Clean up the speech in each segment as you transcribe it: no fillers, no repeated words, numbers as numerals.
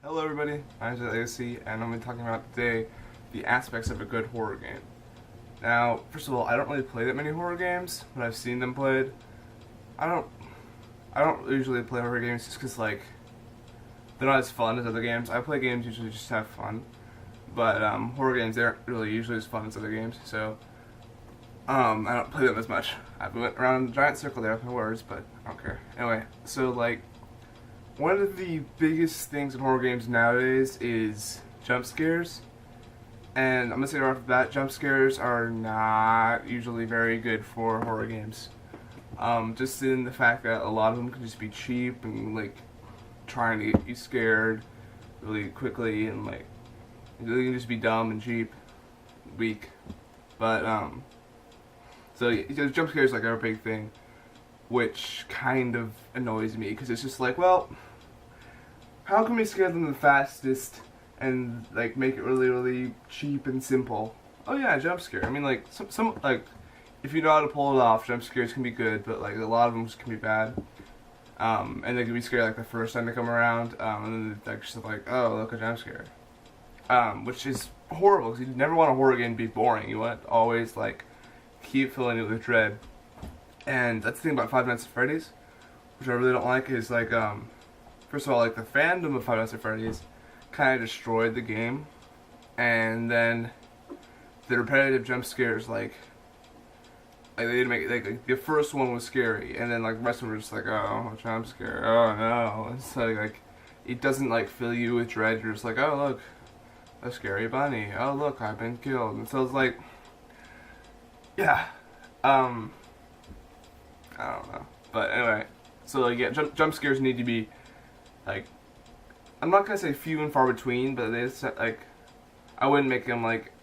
Hello everybody, I'm Legacy, and I'm going to be talking about today the aspects of a good horror game. Now, first of all, I don't really play that many horror games, but I've seen them played. I don't I don't usually play horror games just because, like, they're not as fun as other games. I play games usually just to have fun, but horror games, they aren't really usually as fun as other games, so I don't play them as much. I went around in a giant circle there with my words, but I don't care. Anyway, so, like, one of the biggest things in horror games nowadays is jump scares. And I'm gonna say right off the bat, jump scares are not usually very good for horror games. Just in the fact that a lot of them can just be cheap and, like, trying to get you scared really quickly, and, like, they can just be dumb and cheap, weak. But so jump scares like are a big thing, which kind of annoys me because it's just like, well, how can we scare them the fastest and, like, make it really, really cheap and simple? Oh yeah, jump scare. I mean, like, some like, if you know how to pull it off, jump scares can be good, but, like, a lot of them can be bad. And they can be scary, like, the first time they come around, and then they're just like, oh, look, a jump scare. Which is horrible, because you never want a horror game to be boring. You want to always, like, keep filling it with dread. And that's the thing about Five Nights at Freddy's, which I really don't like, is, like, first of all, like, the fandom of Five Nights at Freddy's kind of destroyed the game, and then the repetitive jump scares, like they didn't make it, like the first one was scary, and then, like, the rest of them were just like, oh, jump scare, oh no. It's like it doesn't, like, fill you with dread. You're just like, oh look, a scary bunny, oh look, I've been killed. And so it's like, yeah, I don't know, but anyway, so, like, yeah, jump scares need to be, like, I'm not gonna say few and far between, but they just, like, I wouldn't make them, like,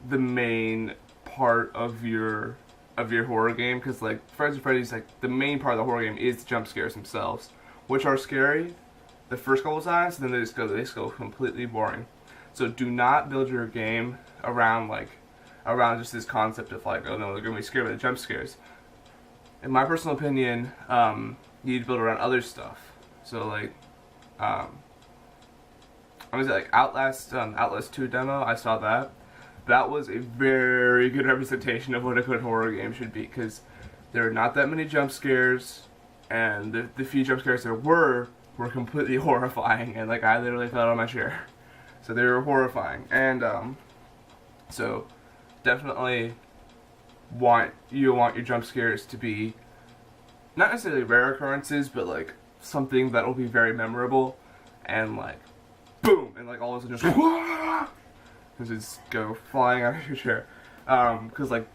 the main part of your horror game, because, like, Friends and Freddy's, like, the main part of the horror game is the jump scares themselves, which are scary the first couple times, and then they just go completely boring. So do not build your game around, like, around just this concept of, like, oh no, they're gonna be scared by the jump scares. In my personal opinion, you need to build around other stuff. So, like, I'm gonna say, like, Outlast 2 demo, I saw that. That was a very good representation of what a good horror game should be, because there are not that many jump scares, and the few jump scares there were completely horrifying, and, like, I literally fell out of my chair. So they were horrifying, and so definitely want your jump scares to be not necessarily rare occurrences, but, like, something that will be very memorable, and, like, boom, and, like, all of a sudden just go flying out of your chair. Because, like,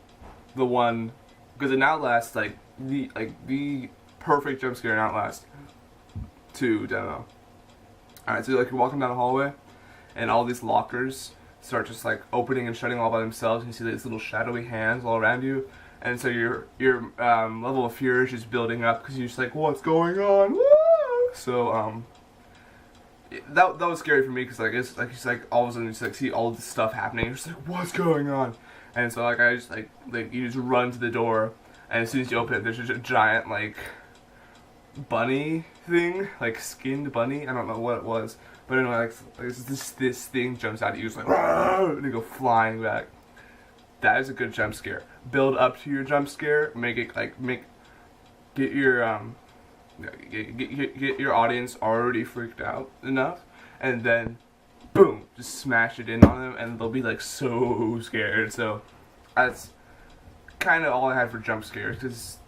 because in Outlast, like the perfect jump scare in Outlast 2 demo. Alright, so, like, you're walking down the hallway, and all these lockers start just, like, opening and shutting all by themselves, and you see these little shadowy hands all around you. And so your level of fear is just building up, because you're just like, what's going on? Woo! So that was scary for me, because, like, it's like all of a sudden you just, like, see all this stuff happening. You're just like, what's going on? And so, like, I just like you just run to the door, and as soon as you open it, there's just a giant, like, bunny thing, like, skinned bunny. I don't know what it was, but anyway, like this thing jumps out at you, just like, and they go flying back. That is a good jump scare. Build up to your jump scare. Make it, like, get your get your audience already freaked out enough, and then boom, just smash it in on them, and they'll be, like, so scared. So that's kind of all I had for jump scares, because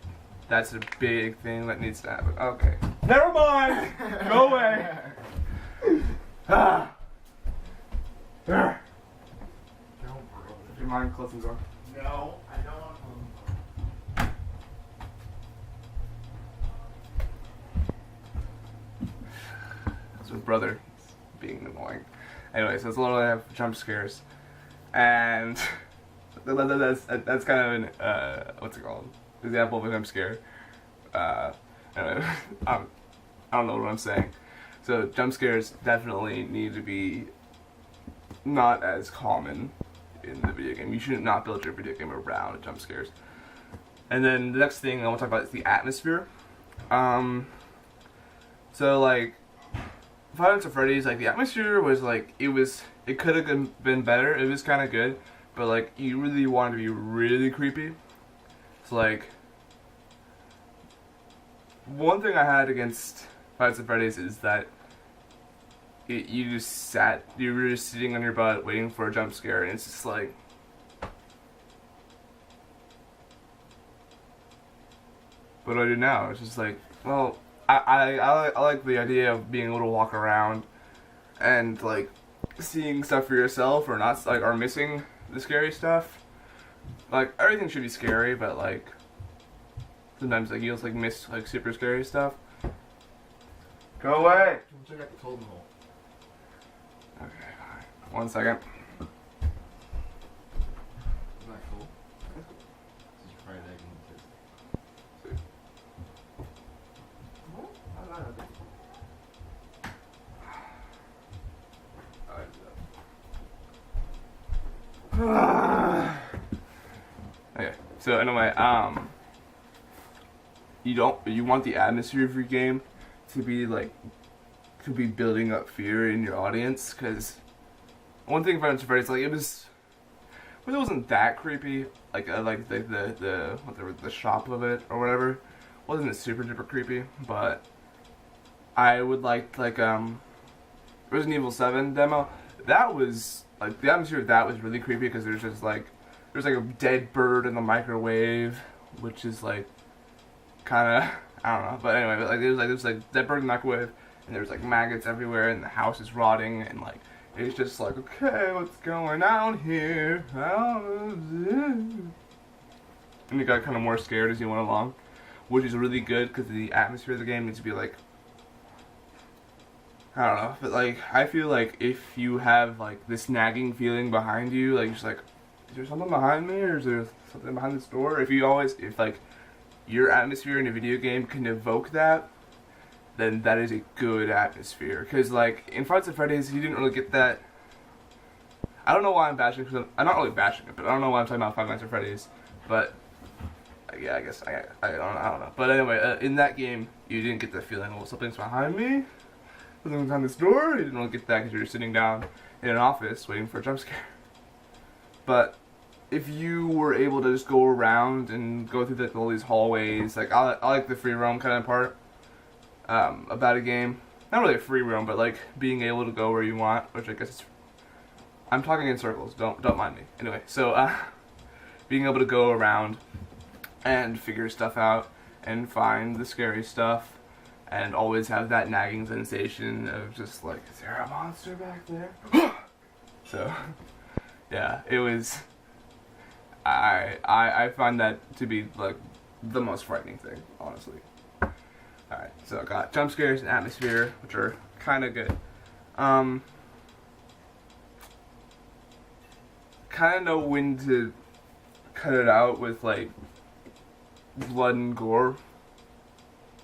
that's a big thing that needs to happen. Okay, never mind. Go away. Do you mind closing the door? No, I don't want to. It's my brother being annoying. Anyway, so it's literally, I have jump scares, and that's kind of an what's it called? Example of a jump scare. Anyway, I don't know what I'm saying. So jump scares definitely need to be not as common in the video game. You should not build your video game around jump scares. And then the next thing I want to talk about is the atmosphere. So, like, Five Nights at Freddy's, like the atmosphere was like it could have been better. It was kind of good, but like you really wanted to be really creepy. So like one thing I had against Five Nights at Freddy's is that you were just sitting on your butt waiting for a jump scare, and it's just like. What do I do now? It's just like, well, I like the idea of being able to walk around and like seeing stuff for yourself, or not like, or missing the scary stuff. Like everything should be scary, but like sometimes like you just like miss like super scary stuff. Go away. Check out the totem hole. Okay, fine. 1 second. Isn't that cool? This is fried egg and kids. Okay, so anyway, you want the atmosphere of your game to be building up fear in your audience, because one thing about Five Nights at Freddy's, it wasn't that creepy, like the shop of it or whatever, wasn't it super duper creepy, but I would like Resident Evil 7 demo, that was like the atmosphere of that was really creepy, because there's like a dead bird in the microwave, which is like kind of, I don't know, but anyway, but like there's like dead bird in the microwave, and there's like maggots everywhere, and the house is rotting, and like it's just like, okay, what's going on here? And you got kind of more scared as you went along, which is really good because the atmosphere of the game needs to be like, I don't know, but like I feel like if you have like this nagging feeling behind you, like you're just like, is there something behind me, or is there something behind this door? If like your atmosphere in a video game can evoke that, then that is a good atmosphere. Because like in Five Nights at Freddy's, you didn't really get that. I don't know why I'm bashing it. I'm not really bashing it, but I don't know why I'm talking about Five Nights at Freddy's. But yeah, I guess I don't know. But anyway, in that game, you didn't get that feeling. Well, something's behind me. Something's behind this door. You didn't really get that because you're sitting down in an office waiting for a jump scare. But if you were able to just go around and go through all these hallways, like I like the free roam kind of part about a game. Not really a free roam, but like being able to go where you want, which I guess it's, I'm talking in circles. Don't mind me. Anyway, so being able to go around and figure stuff out and find the scary stuff, and always have that nagging sensation of just like, is there a monster back there? So yeah, it was. I find that to be like the most frightening thing, honestly. Alright, so I got jump scares and atmosphere, which are kind of good. Kind of know when to cut it out with like blood and gore,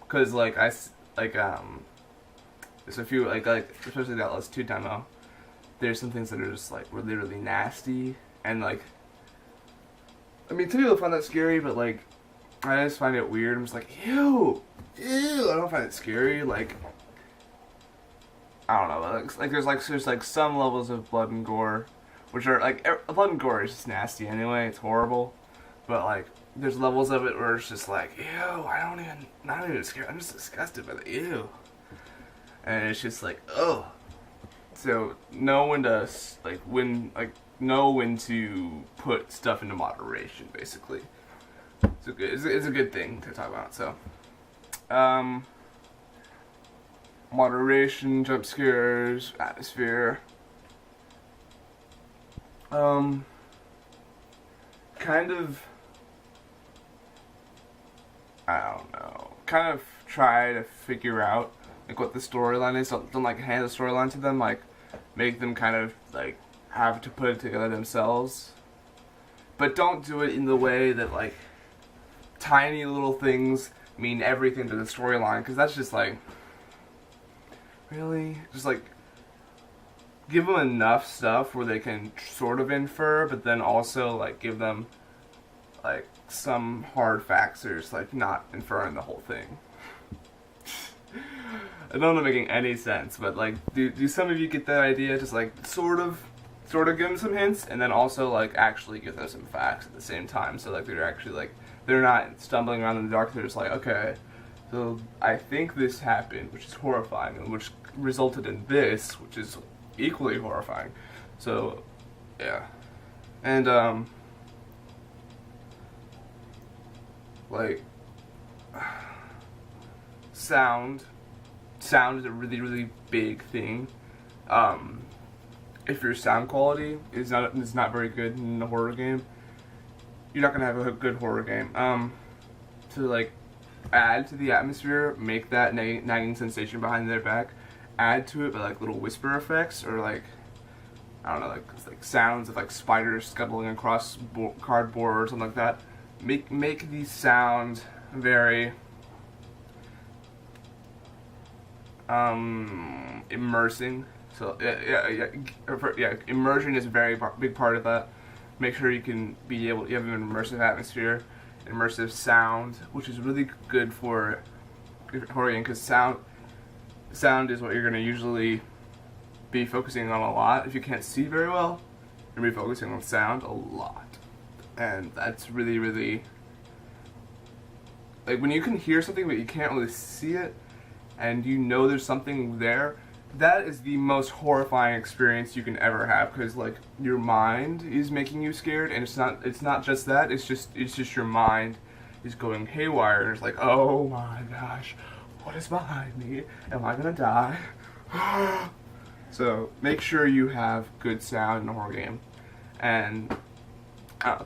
cause like there's a few like especially that Outlast 2 demo. There's some things that are just like really really nasty, and like, I mean, some people find that scary, but like, I just find it weird. I'm just like, ew, I don't find it scary. Like, I don't know. Like there's some levels of blood and gore, which are like, blood and gore is just nasty anyway. It's horrible, but like, there's levels of it where it's just like, ew, not even scared. I'm just disgusted by the ew, and it's just like, ugh. So know when to know when to put stuff into moderation, basically. It's a good thing to talk about. So, moderation, jump scares, atmosphere. Kind of, I don't know. Kind of try to figure out like what the storyline is. Don't like hand the storyline to them. Like make them kind of like have to put it together themselves, but don't do it in the way that like tiny little things mean everything to the storyline, because that's just like, really, just like give them enough stuff where they can sort of infer, but then also like give them like some hard facts or just like not inferring the whole thing. I don't know making any sense, but like, do some of you get that idea? Just like sort of give them some hints, and then also like actually give them some facts at the same time. So like they're actually like they're not stumbling around in the dark. They're just like, okay, so I think this happened, which is horrifying, and which resulted in this, which is equally horrifying. So yeah, and like sound is a really big thing. If your sound quality is not very good in a horror game, you're not gonna have a good horror game. To like add to the atmosphere, make that nagging sensation behind their back, add to it by like little whisper effects or like I don't know, like sounds of like spiders scuttling across cardboard or something like that. Make these sounds very immersing. So yeah, immersion is a very big part of that. Make sure you have an immersive atmosphere, immersive sound, which is really good for horror game because sound is what you're gonna usually be focusing on a lot. If you can't see very well, you're gonna be focusing on sound a lot, and that's really like when you can hear something but you can't really see it, and you know there's something there. That is the most horrifying experience you can ever have because like your mind is making you scared, and it's not just that. It's just your mind is going haywire. And it's like, oh my gosh, what is behind me? Am I gonna die? So make sure you have good sound in a horror game, and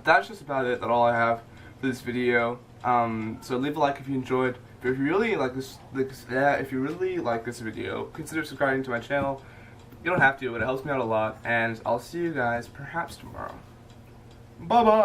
that's just about it. That's all I have for this video. So leave a like if you enjoyed. But if you really like if you really like this video, consider subscribing to my channel. You don't have to, but it helps me out a lot. And I'll see you guys perhaps tomorrow. Bye bye.